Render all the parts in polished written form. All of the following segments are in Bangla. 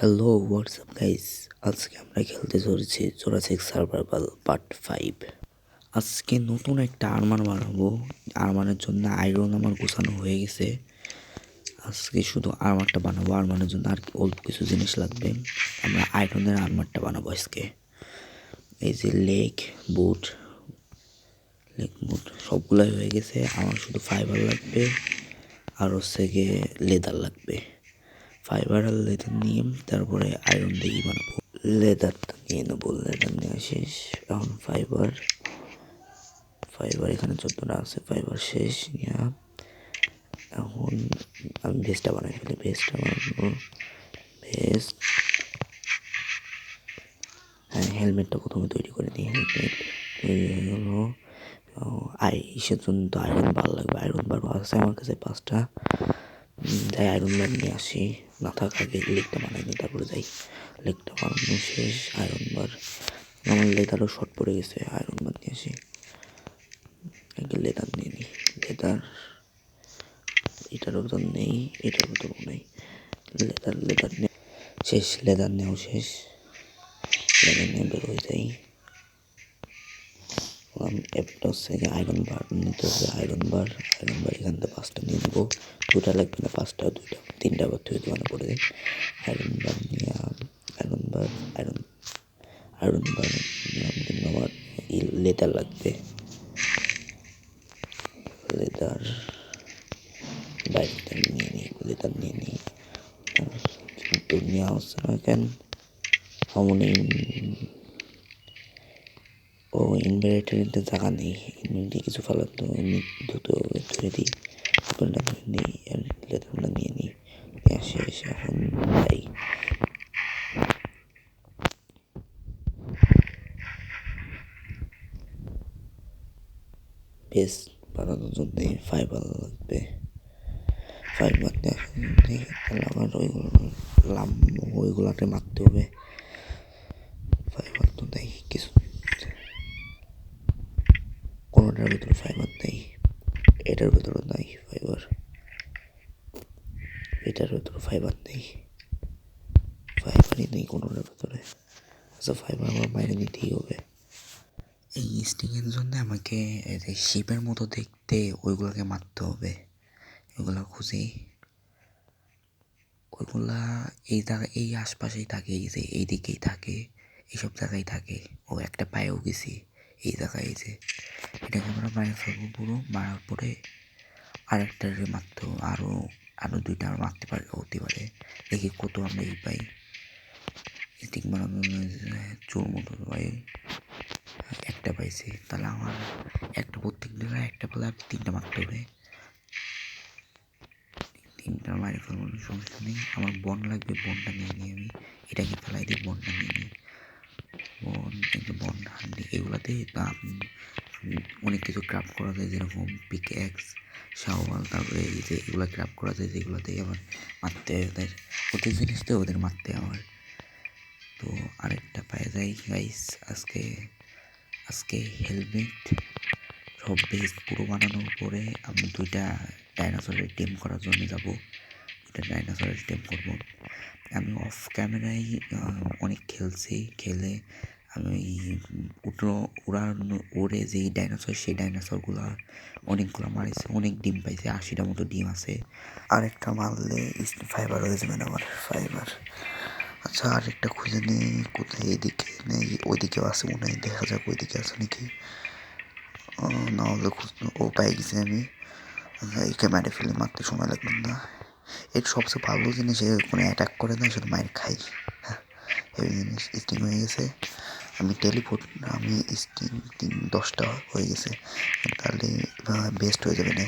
হ্যালো হোয়াটসঅ্যাপ গাইস, আজকে আমরা খেলতে চলেছি জোরাসিক সার্ভাইভাল পার্ট 5। আজকে নতুন একটা আরমার বানাবো। আরমানের জন্য আয়রন আমার গোছানো হয়ে গেছে। আজকে শুধু আরমারটা বানাবো। আরমানের জন্য আর অল্প কিছু জিনিস লাগবে। আমরা আয়রনের আরমারটা বানাবো আজকে। এই যে লেগ বুট সবগুলাই হয়ে গেছে। আমার শুধু ফাইবার লাগবে আর হচ্ছে গিয়ে লেদার লাগবে। ফাইবার আর লেদার নিয়ে তারপরে আয়রন দিয়ে বানাবো। লেদারটা নিয়ে নেবো, লেদার নেওয়া শেষ। এখন ফাইবার এখানে 14টা আছে, ফাইবার শেষ নিয়ে এখন আমি ভেস্টটা বানাই ফেলি। ভেস্টটা বানাবো। ভেস্ট, হ্যাঁ হেলমেটটা প্রথমে তৈরি করে দিই। হেলমেট তৈরি হয়ে গেলো। ইসের জন্য তো আয়রন বার লাগবে। আয়রন বার আছে আমার কাছে 5টা। যাই আয়রন বার নিয়ে আসি। না থাক আগে লেগটা বানাইনি, তারপরে যাই। লেগটা বানানো শেষ, আয়রন বার। আমার লেদারও শর্ট পড়ে গেছে, আয়রন বার নিয়ে আসি। আগে লেদার নিয়ে নিই। লেদার এটার ভিতর নেই, এটার ভিতরও নেই। লেদার শেষ, লেদার নেওয়া শেষ। লেদার নিয়ে বের হয়ে যাই। একটা হচ্ছে আয়রন বার নিতে হবে। আয়রন বার এখান থেকে 5টা নিয়ে নেবো। 2টা লাগবে না, 5টা 2টা 3টা বার থেকে দোকানে পড়ে যায়। আয়রন বার নিয়ে আয়রন বার নিলাম, কিন্তু আমার লেদার লাগবে। লেদার বাইকটা নিয়ে নিই, লেদার নিয়ে নিই। কিন্তু নেওয়া হচ্ছে না কেন? অমনি ইনভার্টারিতে জায়গা নেই। ইনভার্টারি কিছু ফেলার তো দ্রুত ধুয়ে দিই। আপেলটা ধুয়ে নিই আর লেদারটা নিয়ে নিই। শেষ, এখন যাই। বেস্ট বানানোর জন্য ফাইবার লাগবে। ফাইবার দিয়ে তাহলে আমার ওইগুলাতে মারতে হবে। ফাইবার তো নেই কিছু, কোনোটার ভিতরে ফাইবার নেই। এটার ভিতরে নাই ফাইবার, এটার ভিতরে ফাইবার নেই। ফাইবারই নেই কোনোটার ভিতরে। আচ্ছা, ফাইবার আমার বাইরে নিতেই হবে। এই স্টিংয়ের জন্য আমাকে শিপের মতো দেখতে ওইগুলোকে মারতে হবে। ওইগুলো খুঁজি। ওইগুলা এই জায়গায়, এই আশপাশেই থাকে, এই যে এইদিকেই থাকে, এইসব জায়গায় থাকে। ও একটা পায়েও গেছি এই জায়গায়। এই যে এটাকে আমরা মারা ফেলবো পুরো। মারার পরে আরেকটা মারতে আরও 2টা মারতে পারে, হতে পারে। দেখি কত আমরা এই পাই। স্টিক বানানোর চোর মতো পাই। একটা পাইছি, তাহলে আমার একটা প্রত্যেক জায়গায় একটা পেলে আর 3টা মারতে হবে। 3টা মারি ফেলবো, সমস্যা নেই। আমার বন লাগবে, বনটা নিয়ে নিই আমি। এটাকে ফেলাই দিই, বনটা নিয়ে নিই। বন হান্ডি এগুলাতে অনেক কিছু ক্রাফট করা যায়, যেরকম পিক এক্স, শাওয়াল। তারপরে এই যে এগুলো ক্রাফট করা যায়, যেগুলোতেই আমার মারতে ওদের, প্রত্যেক জিনিসটাই ওদের মারতে আমার। তো আরেকটা পায়ে যাই গাইস। আজকে হেলমেট সব বেস পুরো বানানোর পরে আমি 2টা ডাইনোসরের টিম করার জন্য যাব। 2টা ডাইনোসরের টিম করবো। আমি অফ ক্যামেরায় অনেক খেলে আমি উড়ে যেই ডাইনোসর, সেই ডাইনোসরগুলো অনেকগুলো মারিছে, অনেক ডিম পাইছে। 80টা মতো ডিম আছে। আরেকটা মারলে ফাইবার হয়ে যাবে না আমার। ফাইবার, আচ্ছা আরেকটা খুঁজে নেই কোথায়। এদিকে নেই, ওইদিকেও আছে মনে হয়। দেখা যাক ওইদিকে আছে নাকি। না হলে ও পাই গেছি আমি। একে মেরে ফেলে, মারতে সময় লাগবে না। এর সবচেয়ে ভালো জিনিস, কোনো অ্যাটাক করে না, শুধু মায়ের খাই। হেভি জিনিস। স্টিং হয়ে গেছে। আমি স্টিং 10টা হয়ে গেছে। তাহলে বেস্ট হয়ে যাবে না।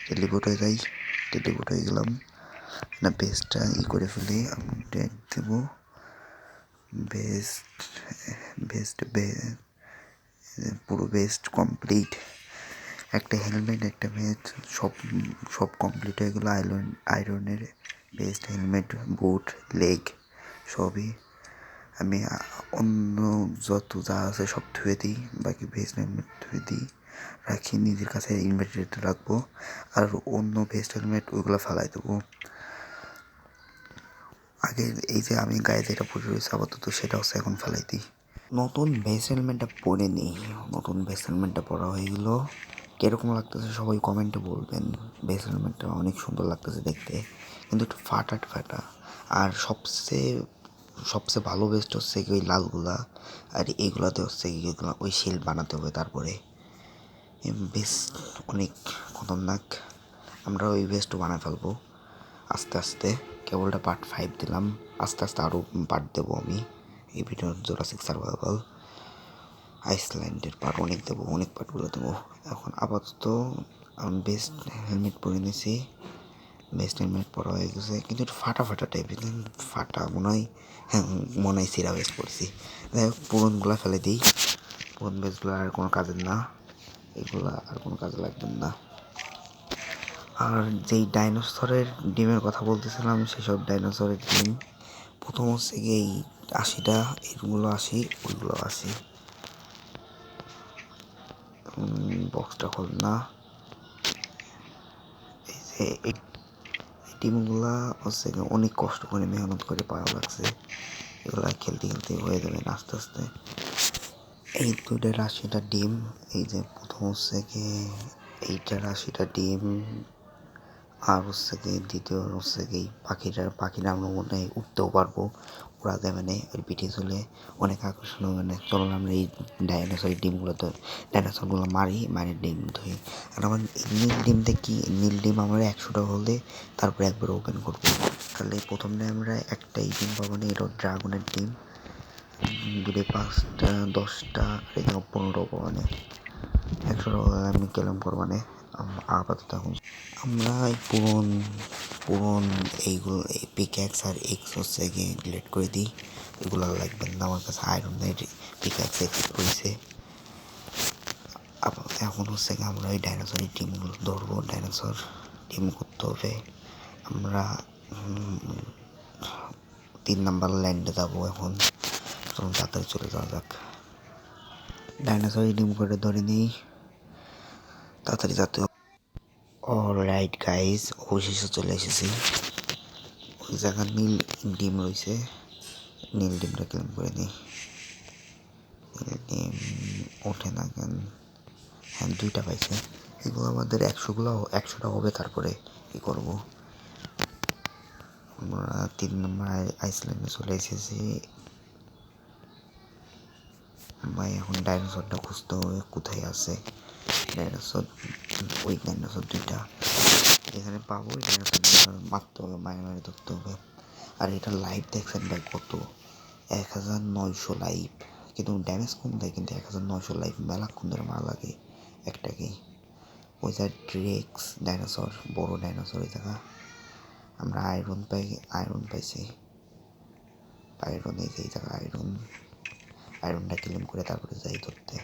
টেলিপোর্ট হয়ে যাই। টেলিপোর্ট হয়ে গেলাম না, বেস্টটা করে ফেলি। আমি ট্যাগ দেবো। বেস্ট পুরো বেস্ট কমপ্লিট। একটা হেলমেট, একটা ভেস্ট, সব কমপ্লিট হয়ে গেলো। আয়রনের বেস্ট, হেলমেট, বুট, লেগ সবই আমি অন্য যত যা আছে সব ধুয়ে দিই। বাকি ভেস্ট হেলমেট ধুয়ে দিই, রাখি নিজের কাছে। ইনভেন্টরিতে রাখবো। আর অন্য ভেস্ট হেলমেট ওইগুলো ফালাই দেবো। আগে এই যে আমি গায়ে যেটা পরে রয়েছে আপাতত সেটা হচ্ছে এখন ফেলাই দিই। নতুন বেস হেলমেটটা পরে নিই। নতুন বেস হেলমেটটা পরা হয়ে গেল। কীরকম লাগতেছে সবাই কমেন্টে বলবেন। বেস হেলমেটটা অনেক সুন্দর লাগতেছে দেখতে, কিন্তু একটু ফাটা ফাটা। আর সবচেয়ে সবচেয়ে ভালো বেস্ট হচ্ছে কি ওই লালগুলা, আর এইগুলাতে হচ্ছে কি এগুলো ওই শিল বানাতে হবে। তারপরে বেশ অনেক খতরনাক। আমরা ওই বেস্টও বানায় ফেলবো আস্তে আস্তে। কেবলটা পার্ট 5 দিলাম, আস্তে আস্তে আরও পার্ট দেবো আমি এই ভিডিওর। জুরাসিক সার্ভাইভাল আইসল্যান্ডের পার্ট অনেক দেবো, অনেক পার্টগুলো দেবো। এখন আপাতত আমি বেস্ট হেলমেট পরে নিয়েছি। বেস্ট হেলমেট পরা হয়ে গেছে, কিন্তু একটু ফাটা ফাটা টাইপের। ফাটা মনে হয়, হ্যাঁ মনে হয় সিরা বেস্ট পড়ছি। যাই হোক পুরনগুলো ফেলে দিই। পুরন বেসগুলো আর কোনো কাজের না, এগুলো আর কোনো কাজে লাগবে না। আর যেই ডাইনোসরের ডিমের কথা বলতেছিলাম, সেসব ডাইনোসরের ডিম প্রথম হচ্ছে গিয়ে এই 80টা, এইগুলো 80, ওইগুলো 80। বক্সটা খোল না। এই যে এই ডিমগুলা হচ্ছে অনেক কষ্ট করে মেহনত করে পাওয়া লাগছে। এগুলা খেলতে খেলতে হয়ে যাবে আস্তে আস্তে। এই দুইটা 80টা ডিম। এই যে প্রথম হচ্ছে গিয়ে এইটার 80টা ডিম, আর হচ্ছে কি দ্বিতীয় হচ্ছে কি পাখিরা আমরা মনে হয় উঠতেও পারবো, ওরা যাবে না ওই পিঠে চলে, অনেক আকর্ষণ হবে। না চলুন আমরা এই ডাইনোসরের ডিমগুলো তো ডাইনোসরগুলো মারি ডিম ধুই। আর আমার নীল ডিমটা কি, নীল ডিম আমরা 100টা হলে তারপরে একবার ওপেন করবো। তাহলে প্রথমে আমরা একটাই ডিম পাবো না, এটা ড্রাগনের ডিম। 2, 5টা, 10টা, এরকম 15টা পাবো না। 100টা আমি কেলাম করবানে। আপাতত এখন আমরা পুরন এইগুলো এই পিক্যাক্স আর এক্স হচ্ছে গিয়ে ডিলিট করে দিই। এগুলো লাগবে না আমার কাছে। আয়রনের পিক্যাক্স এক্স রয়েছে। এখন হচ্ছে গিয়ে আমরা ওই ডাইনোসরের টিমগুলো ধরবো। ডাইনোসর টিম করতে হবে। আমরা 3 নাম্বার ল্যান্ডে যাবো এখন। তাড়াতাড়ি চলে যাওয়া যাক। ডাইনোসরের টিম করে ধরে নিই, তাড়াতাড়ি যাতে। অলরাইট গাইস, অবশেষে চলে এসেছি। ওই জায়গায় নীল ডিম রয়েছে, নীল ডিমটা ক্লেম করে নিই। নীল ডিম ওঠে না কেন? হ্যাঁ 2টা পাইছে। এগুলো আমাদের 100টা হবে, তারপরে কি করবো। আমরা 3 নম্বর আইসল্যান্ডে চলে এসেছি ভাই। এখন ডাইনোসরটা খুঁজতে হবে কোথায় আছে। ডাইনোসর, ওই ডাইনোসর 2টা এখানে পাবো। ডাইনোসর মারতে হবে, মারে ধরতে হবে। আর এটা লাইভ দেখছেন ভাই কত, 1900 লাইভ। কিন্তু ড্যামেজ কম দেয়, কিন্তু 1900 লাইভ মেলাক্ষণ ধরে মারা লাগে একটাকেই। ওই যে ড্রেক্স ডাইনোসর, বড় ডাইনোসর ওই জায়গা। আমরা আয়রন পাইছি। আয়রন এই জায়গা আয়রনটা ক্লেম করে তারপরে যাই ধরতে।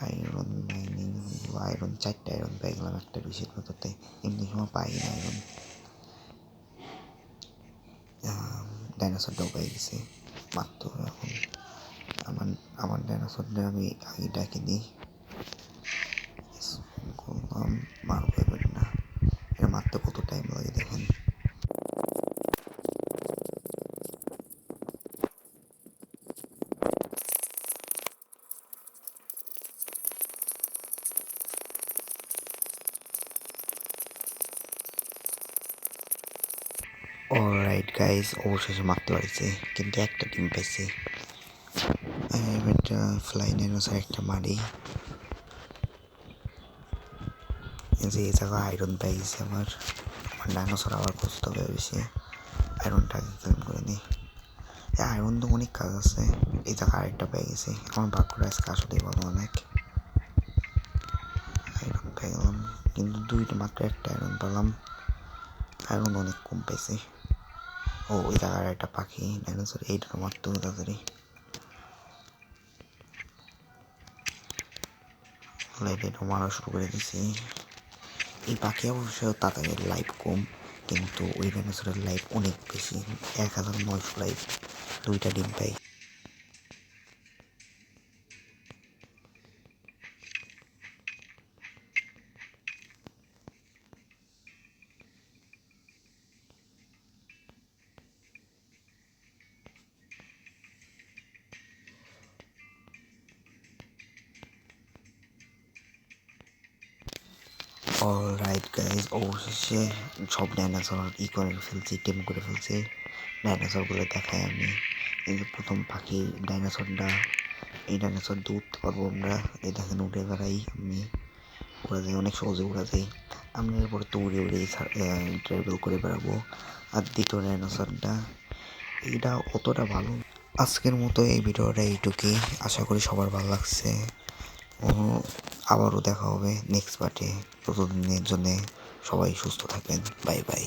আয়রন মাইনিং, আয়রন 4টা আয়রন পেয়ে গেলাম, একটা বেশি ধরতে। এমনি সময় পাই না আয়রন। ডাইনোসরটাও পেয়ে গেছে, মারতে হবে এখন। আমার ডাইনোসরটা আমি আগে ডাকি দিই। করলাম, মারবো এবার না। এটা মারতে কত টাইম লাগে দেখেন। অলরাইট গাইস, অবশেষে মারতে পারছে, কিন্তু একটা ডিম পাইছে। এবারটা ফ্লাই ডাইনোসর একটা মারি। যে এই জায়গায় আয়রন পেয়ে গেছে আমার ডাইনোসর। আবার খুঁজতে হবে বেশি। আয়রনটা আগে ক্লেম করে নিই। আয়রন তো অনেক কাজ আছে। এই জায়গায় আরেকটা পেয়ে গেছি। আমার ভাগ্যটা আজকে আসলেই ভালো অনেক। আয়রন পেয়ে গেলাম, কিন্তু মাত্র একটা আয়রন পেলাম। আয়রন অনেক কম পেয়েছি। ওই জায়গার একটা পাখি ডাইনোসর, এইটা মারতে হবে তাড়াতাড়ি। এটা মারা শুরু করে দিছি। এই পাখি অবশ্য তাড়াতাড়ি লাইফ কম, কিন্তু ওই ডাইনোসরের লাইফ অনেক বেশি, 1900 লাইফ। 2টা ডিম পাই। অলরাইট গাইজ, অবশেষে সব ডাইনোসর করে ফেলছি, টেম করে ফেলছি। ডাইনোসরগুলো দেখাই আমি। এই যে প্রথম পাখি ডাইনোসরটা, এই ডাইনোসর দিয়ে উঠতে পারবো আমরা। এই দেখেন উড়ে বেড়াই আমি, উড়া যায়, অনেক সহজে উড়া যায়। আমরা এরপরে তো উড়ে উড়ে ট্রাভেল করে বেড়াবো। আর দ্বিতীয় ডাইনোসরটা, এটা অতটা ভালো। আজকের মতো এই ভিডিওটা এইটুকুই, আশা করি সবার ভালো লাগছে। আবারও দেখা হবে নেক্সট পার্টে। ততদিনের জন্যে সবাই সুস্থ থাকবেন, বাই বাই।